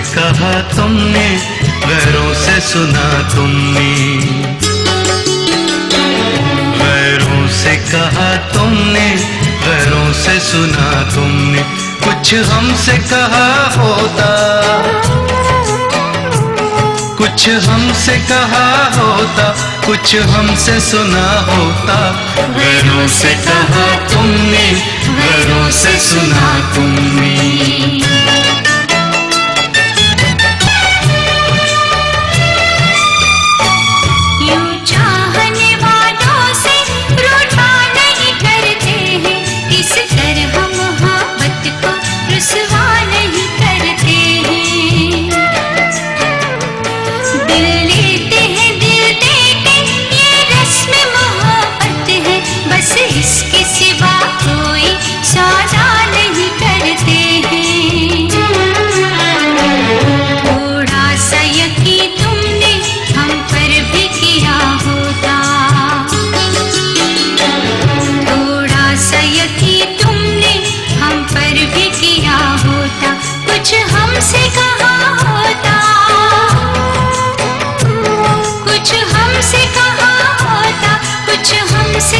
कहा तुमने, गैरों से सुना तुमने। गैरों से कहा तुमने, गैरों से सुना तुमने। कुछ हमसे कहा होता, कुछ हमसे कहा होता, कुछ हमसे सुना होता। गैरों से कहा तुमने, गैरों से सुना तुमने।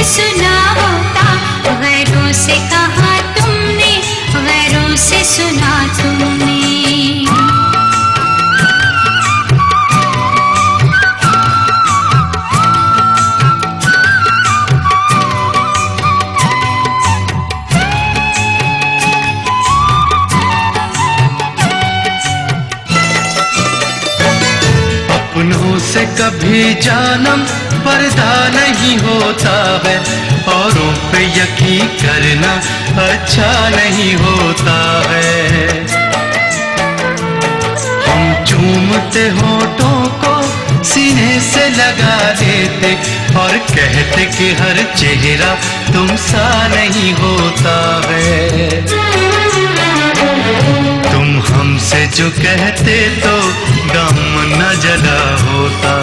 सुना होता, गैरों से कहा तुमने, गैरों से सुना तुमने। अपनों से कभी जानम पर्दा नहीं होता है, औरों पे यकीन करना अच्छा नहीं होता है। हम चूमते होठों को सीने से लगा देते और कहते कि हर चेहरा तुम सा नहीं होता है। तुम हमसे जो कहते तो गम न जला होता,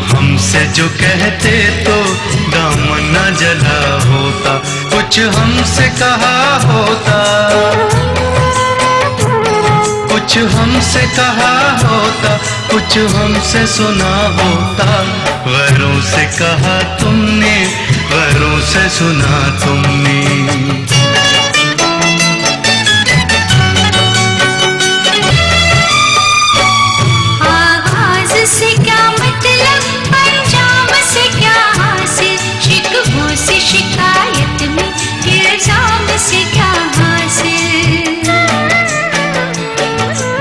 हमसे जो कहते तो गम न जला होता। कुछ हमसे कहा होता, कुछ हमसे कहा होता, कुछ हमसे सुना होता। गैरों से कहा तुमने, गैरों से सुना तुमने।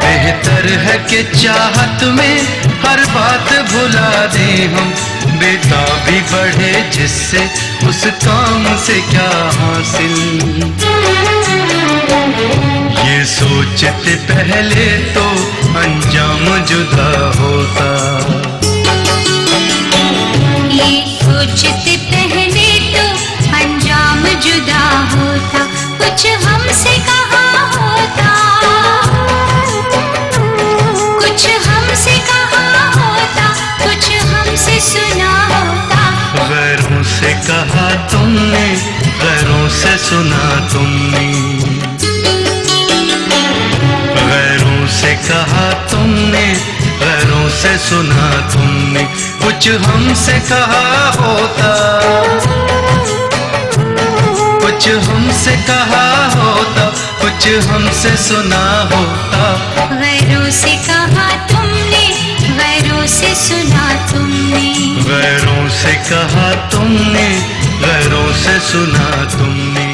बेहतर है कि चाहत में हर बात भुला दे हम, बेताबी बढ़े जिससे उस काम से क्या हासिल। ये सोचते पहले तो अंजाम जुदा होता, ये सोचते पहले तो अंजाम जुदा होता। कुछ हमसे कहा होता, कुछ हमसे कहा होता, कुछ हमसे सुना होता। गैरों से कहा तुमने, गैरों से सुना तुमने। गैरों से कहा तुमने, गैरों से सुना तुमने। कुछ हमसे कहा होता, कुछ हमसे कहा होता, कुछ हमसे सुना होता। गैरों से कहा तुमने, गैरों से सुना तुमने। गैरों से कहा तुमने, गैरों से सुना तुमने।